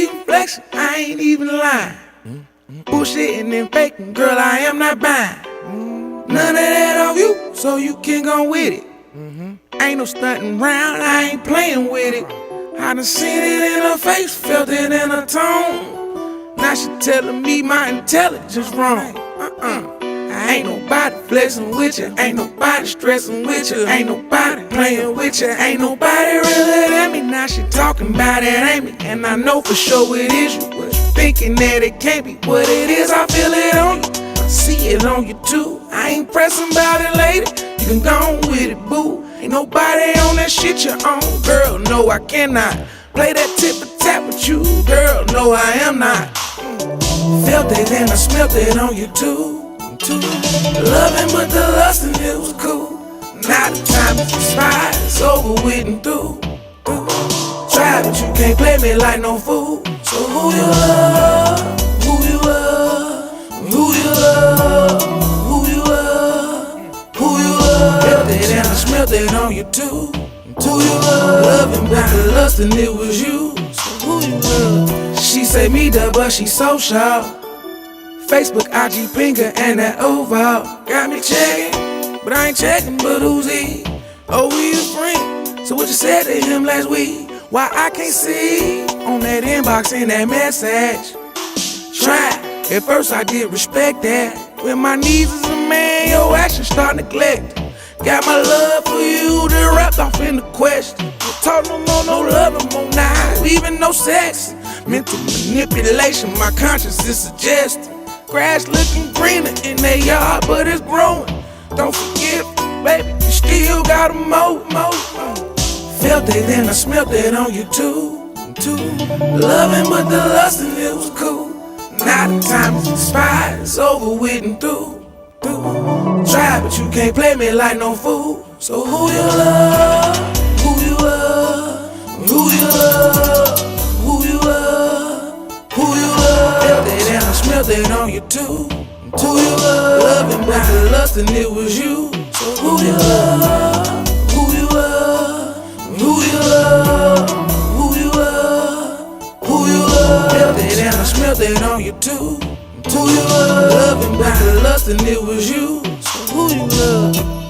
even flexing, I ain't even lying. Bullshitting and faking, girl, I am not buying. None of that on you, so you can go with it. Ain't no stunting round, I ain't playing with it. I done seen it in her face, felt it in her tone. Now she telling me my intelligence wrong. Ain't nobody flexing with you, ain't nobody stressing with you, ain't nobody playing with you, ain't nobody realer than me. Now she talking about it, ain't me? And I know for sure it is you, but you thinking that it can't be what it is. I feel it on you, I see it on you too. I ain't pressing about it, lady, you can go on with it, boo. Ain't nobody on that shit you're on, girl, no I cannot play that tip for tap with you, girl, no I am not. Felt it and I smelt it on you too. Loving but the lust and it was cool. Now the time is expired, it's over with and through. Try but you can't play me like no fool. So who you love, who you love, who you love, who you love, who you love. Felt it and I smelt it on you too. Who you love, loving but the lust and it was you. So who you love. She say me the but she so sharp. Facebook, IG, Pinker, and that oval got me checking, but I ain't checking, but who's he? Oh, we a friend, so what you said to him last week? Why I can't see on that inbox and that message? Try, at first I did respect that. When my needs is a man, your actions start neglect. Got my love for you, then wrapped off in the question. No talk no more, no love no more, nah, even no sex. Mental manipulation, my conscience is suggesting. Grass looking greener in their yard, but it's growing. Don't forget, baby, you still got a mow. Felt it and I smelt it on you too. Loving but the lust and it was cool. Now the time is expired, it's over with and through. Try but you can't play me like no fool. So who you love, who you love, who you love, who you love, who you love. Felt it and I smelt it on you too. Who you love, loving but the lust and it was you. So who you love, who you love, who you love, who you love, who you love. Felt it and I smelt it on you too. Who you love, loving but the lust and it was you. So who you love.